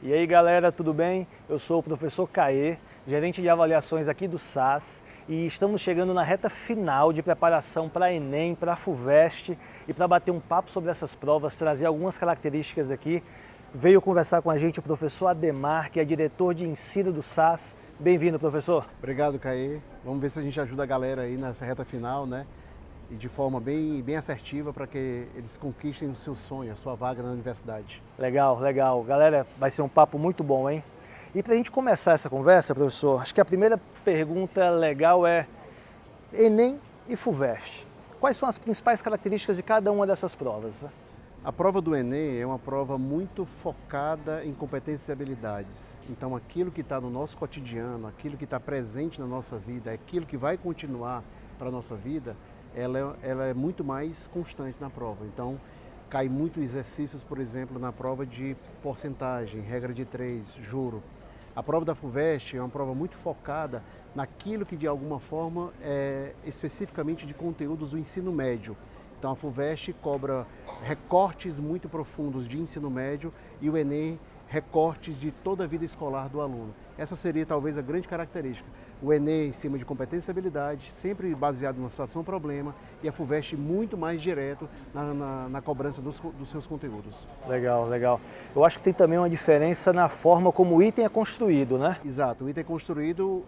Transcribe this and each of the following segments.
E aí galera, tudo bem? Eu sou o professor Caê, gerente de avaliações aqui do SAS e estamos chegando na reta final de preparação para Enem, para a FUVEST e para bater um papo sobre essas provas, trazer algumas características aqui. Veio conversar com a gente o professor Ademar, que é diretor de ensino do SAS. Bem-vindo, professor. Obrigado, Caê. Vamos ver se a gente ajuda a galera aí nessa reta final, né? E de forma bem assertiva para que eles conquistem o seu sonho, a sua vaga na universidade. Legal, legal. Galera, vai ser um papo muito bom, hein? E para a gente começar essa conversa, professor, acho que a primeira pergunta legal é Enem e FUVEST. Quais são as principais características de cada uma dessas provas? A prova do Enem é uma prova muito focada em competências e habilidades. Então, aquilo que está no nosso cotidiano, aquilo que está presente na nossa vida, aquilo que vai continuar para a nossa vida, ela é muito mais constante na prova. Então, cai muito exercícios, por exemplo, na prova de porcentagem, regra de 3, juro. A prova da FUVEST é uma prova muito focada naquilo que, de alguma forma, é especificamente de conteúdos do ensino médio. Então, a FUVEST cobra recortes muito profundos de ensino médio e o Enem recortes de toda a vida escolar do aluno. Essa seria talvez a grande característica. O Enem em cima de competência e habilidade, sempre baseado numa situação-problema, e a FUVEST muito mais direto na cobrança dos seus conteúdos. Legal, legal. Eu acho que tem também uma diferença na forma como o item é construído, né? Exato, o item é construído,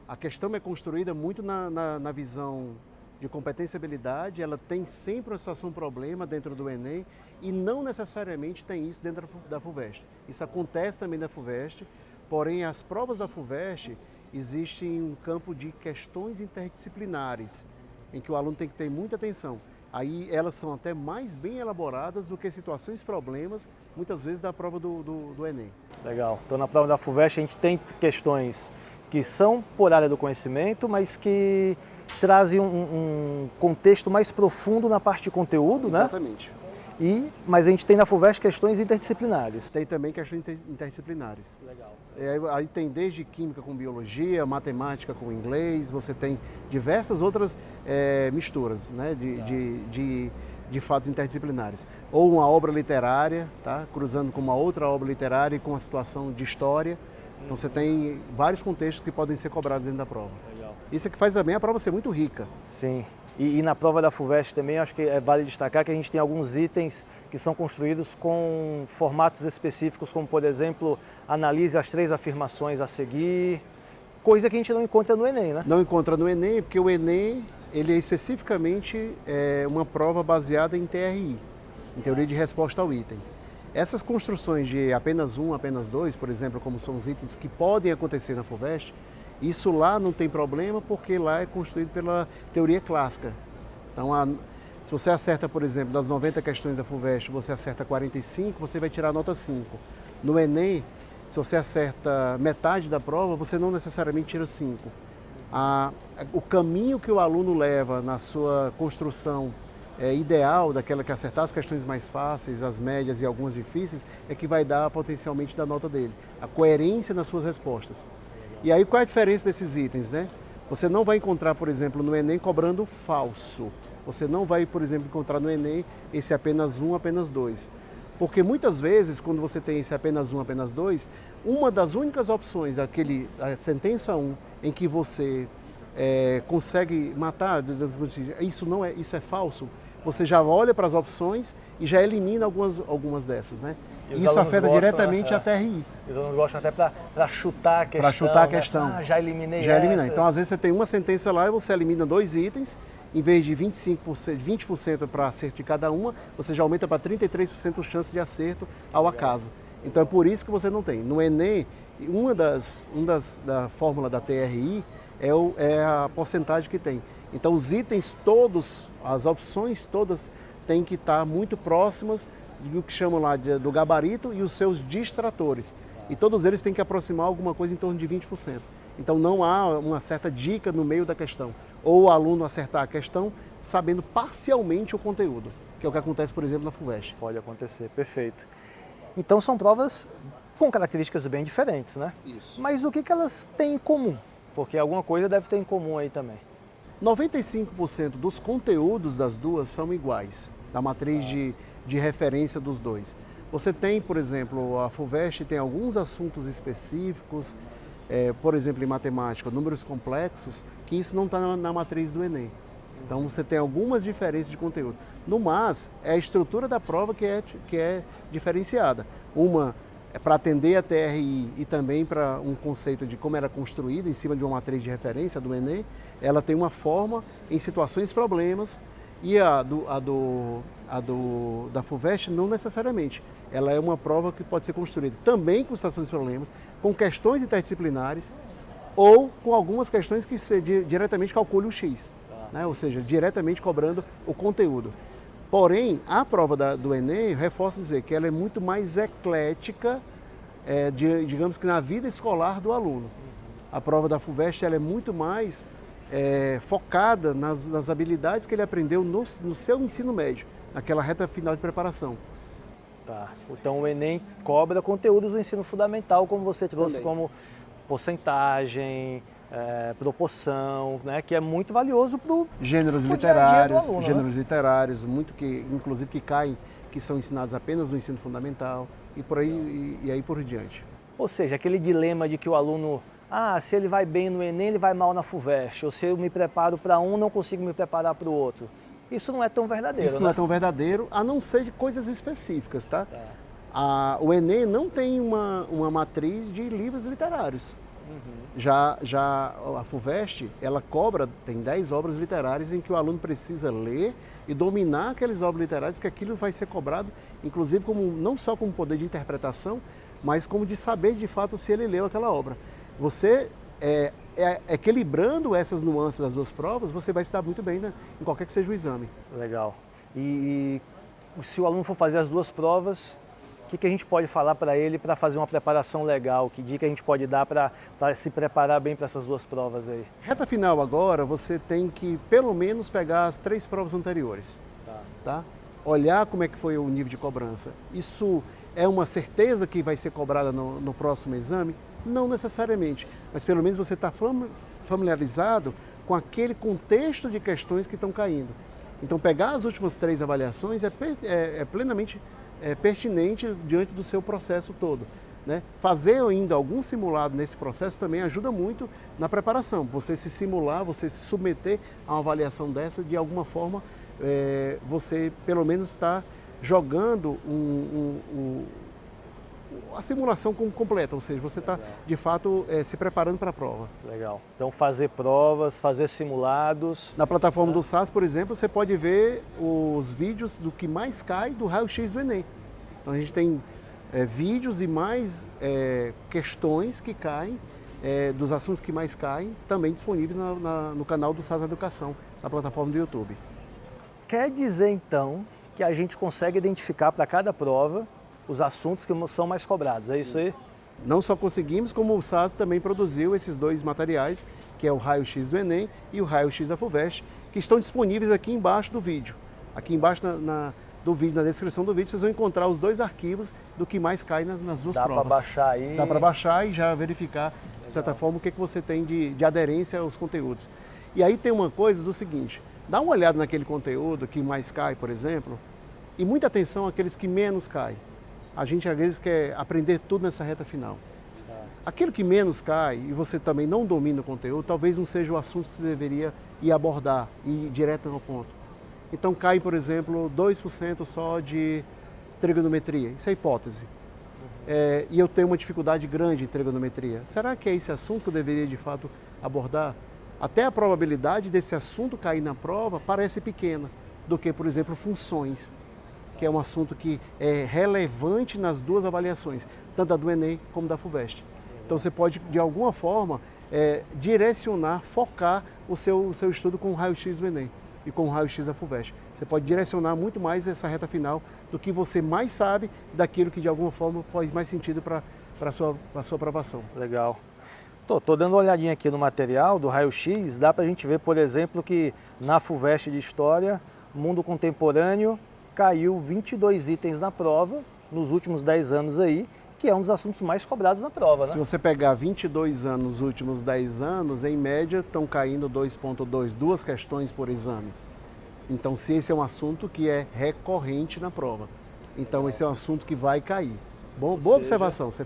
a questão é construída muito na visão de competência e habilidade, ela tem sempre uma situação-problema dentro do Enem e não necessariamente tem isso dentro da FUVEST. Isso acontece também na FUVEST, porém as provas da FUVEST existem um campo de questões interdisciplinares, em que o aluno tem que ter muita atenção. Aí elas são até mais bem elaboradas do que situações problemas, muitas vezes da prova do Enem. Legal. Então na prova da FUVEST a gente tem questões que são por área do conhecimento, mas que trazem um contexto mais profundo na parte de conteúdo, né? Exatamente. Mas a gente tem na FUVEST questões interdisciplinares. Tem também questões interdisciplinares. Legal. Aí tem desde química com biologia, matemática com inglês, você tem diversas outras misturas, né, de fato interdisciplinares. Ou uma obra literária, tá, cruzando com uma outra obra literária e com uma situação de história. Então você tem vários contextos que podem ser cobrados dentro da prova. Legal. Isso é que faz também a prova ser muito rica. Sim. E na prova da FUVEST também acho que vale destacar que a gente tem alguns itens que são construídos com formatos específicos, como por exemplo, analise as 3 afirmações a seguir, coisa que a gente não encontra no Enem, né? Não encontra no Enem, porque o Enem ele é especificamente uma prova baseada em TRI, em teoria de resposta ao item. Essas construções de apenas 1, apenas 2, por exemplo, como são os itens que podem acontecer na FUVEST, isso lá não tem problema porque lá é construído pela teoria clássica. Então, se você acerta, por exemplo, das 90 questões da FUVEST, você acerta 45, você vai tirar a nota 5. No Enem, se você acerta metade da prova, você não necessariamente tira 5. O caminho que o aluno leva na sua construção ideal, daquela que acertar as questões mais fáceis, as médias e algumas difíceis, é que vai dar potencialmente da nota dele. A coerência nas suas respostas. E aí qual é a diferença desses itens, né? Você não vai encontrar, por exemplo, no Enem cobrando falso. Você não vai, por exemplo, encontrar no Enem esse apenas 1, apenas 2. Porque muitas vezes, quando você tem esse apenas 1, apenas 2, uma das únicas opções da sentença 1 em que você consegue matar, isso é falso, você já olha para as opções e já elimina algumas dessas, né? Isso afeta diretamente a TRI. Os alunos gostam até para chutar a questão. Para chutar a questão. Né? Já eliminei Já eliminei. essa. Então, às vezes, você tem uma sentença lá e você elimina 2 itens, em vez de 20% para acerto de cada uma, você já aumenta para 33% a chance de acerto ao acaso. Então, é por isso que você não tem. No Enem, da fórmula da TRI é a porcentagem que tem. Então, os itens todos, as opções todas, têm que estar muito próximas do que chamam lá do gabarito e os seus distratores. E todos eles têm que aproximar alguma coisa em torno de 20%. Então não há uma certa dica no meio da questão. Ou o aluno acertar a questão sabendo parcialmente o conteúdo, que é o que acontece, por exemplo, na FUVEST. Pode acontecer, perfeito. Então são provas com características bem diferentes, né? Isso. Mas o que elas têm em comum? Porque alguma coisa deve ter em comum aí também. 95% dos conteúdos das duas são iguais, da matriz de referência dos dois. Você tem, por exemplo, a FUVEST tem alguns assuntos específicos, por exemplo, em matemática, números complexos, que isso não está na matriz do Enem. Então você tem algumas diferenças de conteúdo. No mais, é a estrutura da prova que é diferenciada. Uma é para atender a TRI e também para um conceito de como era construída em cima de uma matriz de referência do Enem. Ela tem uma forma em situações problemas e da FUVEST não necessariamente. Ela é uma prova que pode ser construída também com situações problemas, com questões interdisciplinares ou com algumas questões que diretamente calculem o X. Né? Ou seja, diretamente cobrando o conteúdo. Porém, a prova do Enem, eu reforço dizer que ela é muito mais eclética, digamos que na vida escolar do aluno. A prova da FUVEST ela é muito mais focada nas habilidades que ele aprendeu no seu ensino médio, naquela reta final de preparação. Tá. Então o Enem cobra conteúdos do ensino fundamental, como você trouxe, Também. como porcentagem, proporção, né, que é muito valioso para o Gêneros dia a dia do literários, aluno, literários, inclusive que caem, que são ensinados apenas no ensino fundamental e por aí e aí por diante. Ou seja, aquele dilema de que o aluno, se ele vai bem no Enem, ele vai mal na FUVEST, ou se eu me preparo para um, não consigo me preparar para o outro. Isso não é tão verdadeiro, Isso não é tão verdadeiro, a não ser de coisas específicas, tá? O Enem não tem uma matriz de livros literários. Já a FUVEST, ela tem 10 obras literárias em que o aluno precisa ler e dominar aquelas obras literárias, porque aquilo vai ser cobrado, inclusive, não só como poder de interpretação, mas como de saber de fato se ele leu aquela obra. Você, equilibrando essas nuances das duas provas, você vai se dar muito bem, né, em qualquer que seja o exame. Legal. E se o aluno for fazer as duas provas, o que a gente pode falar para ele para fazer uma preparação legal? Que dica a gente pode dar para se preparar bem para essas duas provas aí? Reta final agora, você tem que pelo menos pegar as 3 provas anteriores. Tá? Olhar como é que foi o nível de cobrança. Isso é uma certeza que vai ser cobrada no próximo exame? Não necessariamente, mas pelo menos você está familiarizado com aquele contexto de questões que estão caindo. Então pegar as últimas 3 avaliações é plenamente pertinente diante do seu processo todo. Né? Fazer ainda algum simulado nesse processo também ajuda muito na preparação. Você se simular, você se submeter a uma avaliação dessa, de alguma forma, você pelo menos está jogando a simulação completa, ou seja, você está de fato se preparando para a prova. Legal. Então fazer provas, fazer simulados. Na plataforma do SAS, por exemplo, você pode ver os vídeos do que mais cai do raio-x do Enem. Então a gente tem vídeos e mais questões que caem, dos assuntos que mais caem, também disponíveis no canal do SAS Educação, na plataforma do YouTube. Quer dizer então que a gente consegue identificar para cada prova os assuntos que são mais cobrados, é isso aí? Não só conseguimos, como o SAS também produziu esses 2 materiais, que é o raio-x do Enem e o raio-x da FUVEST, que estão disponíveis aqui embaixo do vídeo. Aqui embaixo do vídeo, na descrição do vídeo, vocês vão encontrar os 2 arquivos do que mais cai nas duas provas. Dá para baixar aí? Dá para baixar e já verificar, de certa forma, o que você tem de aderência aos conteúdos. E aí tem uma coisa do seguinte, dá uma olhada naquele conteúdo que mais cai, por exemplo, e muita atenção àqueles que menos caem. A gente às vezes quer aprender tudo nessa reta final. Aquilo que menos cai e você também não domina o conteúdo, talvez não seja o assunto que você deveria ir abordar, ir direto ao ponto. Então cai, por exemplo, 2% só de trigonometria. Isso é hipótese. E eu tenho uma dificuldade grande em trigonometria. Será que é esse assunto que eu deveria de fato abordar? Até a probabilidade desse assunto cair na prova parece pequena do que, por exemplo, funções, que é um assunto que é relevante nas 2 avaliações, tanto a do Enem como da FUVEST. Então você pode, de alguma forma, direcionar, focar o seu estudo com o raio-x do Enem e com o raio-x da FUVEST. Você pode direcionar muito mais essa reta final do que você mais sabe, daquilo que de alguma forma faz mais sentido para a sua aprovação. Legal. Tô dando uma olhadinha aqui no material do raio-x, dá para a gente ver, por exemplo, que na FUVEST de História, Mundo Contemporâneo, caiu 22 itens na prova, nos últimos 10 anos aí, que é um dos assuntos mais cobrados na prova, né? Se você pegar 22 anos, nos últimos 10 anos, em média, estão caindo 2,2, 2 questões por exame. Então, se esse é um assunto que é recorrente na prova. Então esse é um assunto que vai cair. Boa observação, você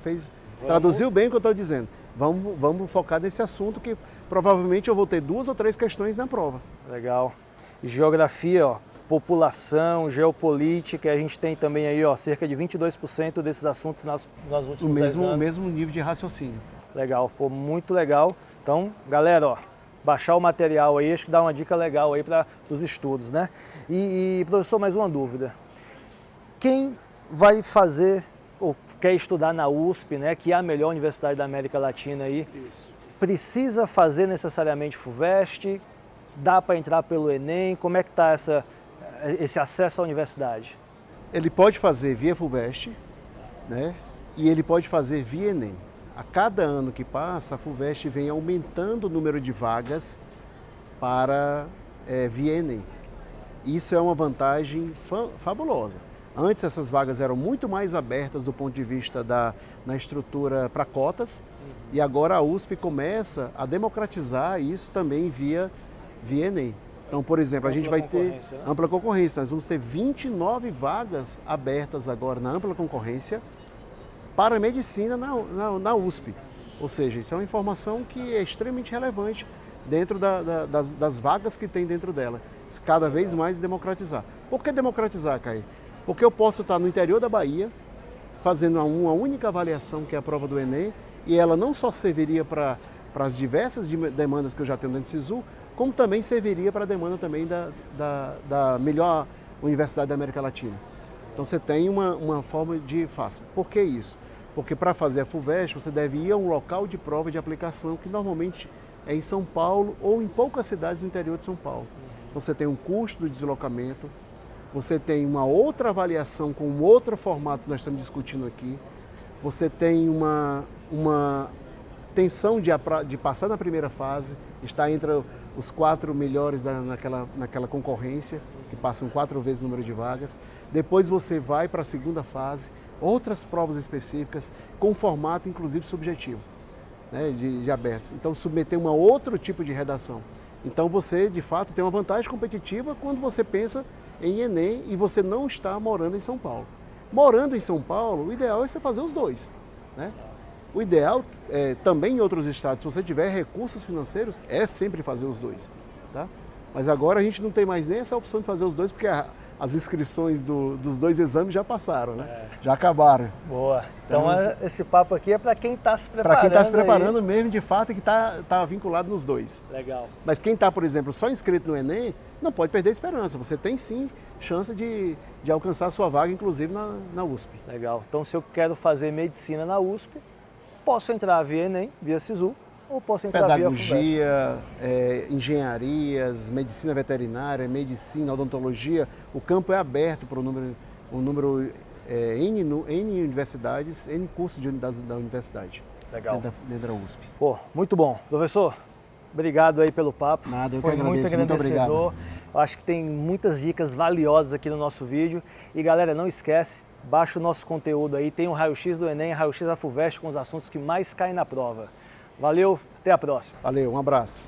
traduziu bem o que eu estou dizendo. Vamos focar nesse assunto que provavelmente eu vou ter 2 ou 3 questões na prova. Legal. Geografia, ó, população, geopolítica, a gente tem também aí, ó, cerca de 22% desses assuntos nas últimos 10 anos. O mesmo nível de raciocínio. Legal, pô, muito legal. Então, galera, ó, baixar o material aí, acho que dá uma dica legal aí para os estudos, né? E, professor, mais uma dúvida. Quem vai fazer ou quer estudar na USP, né, que é a melhor universidade da América Latina aí, precisa fazer necessariamente FUVEST? Dá para entrar pelo Enem? Como é que está esse acesso à universidade? Ele pode fazer via FUVEST, né? E ele pode fazer via Enem. A cada ano que passa, a FUVEST vem aumentando o número de vagas para via Enem. Isso é uma vantagem fabulosa. Antes essas vagas eram muito mais abertas do ponto de vista na estrutura para cotas, e agora a USP começa a democratizar isso também via Enem. Então, por exemplo, a gente vai ter ampla concorrência. Nós vamos ter 29 vagas abertas agora na ampla concorrência para medicina na USP. Ou seja, isso é uma informação que é extremamente relevante dentro das vagas que tem dentro dela. Cada vez mais democratizar. Por que democratizar, Caí? Porque eu posso estar no interior da Bahia, fazendo uma única avaliação, que é a prova do Enem, e ela não só serviria para as diversas demandas que eu já tenho dentro do SISU, como também serviria para a demanda também da melhor universidade da América Latina. Então você tem uma forma de fácil. Por que isso? Porque para fazer a FUVEST você deve ir a um local de prova de aplicação que normalmente é em São Paulo ou em poucas cidades do interior de São Paulo. Então você tem um custo do deslocamento, você tem uma outra avaliação com um outro formato que nós estamos discutindo aqui, você tem uma tensão de passar na primeira fase, estar entre os 4 melhores naquela concorrência, que passam 4 vezes o número de vagas. Depois você vai para a segunda fase, outras provas específicas, com formato inclusive subjetivo, né, de abertos. Então submeter um outro tipo de redação. Então você, de fato, tem uma vantagem competitiva quando você pensa em Enem e você não está morando em São Paulo. Morando em São Paulo, o ideal é você fazer os dois, né? O ideal, também em outros estados, se você tiver recursos financeiros, é sempre fazer os dois, tá? Mas agora a gente não tem mais nem essa opção de fazer os dois, porque as inscrições dos 2 exames já passaram, né? Já acabaram. Boa. Então esse papo aqui é para quem está se preparando. Para quem está se preparando mesmo, de fato, e que está vinculado nos dois. Legal. Mas quem está, por exemplo, só inscrito no Enem, não pode perder a esperança. Você tem sim chance de alcançar a sua vaga, inclusive na USP. Legal. Então se eu quero fazer medicina na USP, posso entrar via Enem, via SISU, ou posso entrar via FUVEST? Pedagogia, engenharias, medicina veterinária, medicina, odontologia, o campo é aberto para um número N universidades, N cursos da universidade. Legal. Dentro da USP. Pô, muito bom. Professor, obrigado aí pelo papo. Nada, eu Foi que agradeço. muito engrandecedor. Muito obrigado. Eu acho que tem muitas dicas valiosas aqui no nosso vídeo. E galera, não esquece, baixa o nosso conteúdo aí, tem o raio-x do Enem, raio-x da FUVEST com os assuntos que mais caem na prova. Valeu, até a próxima. Valeu, um abraço.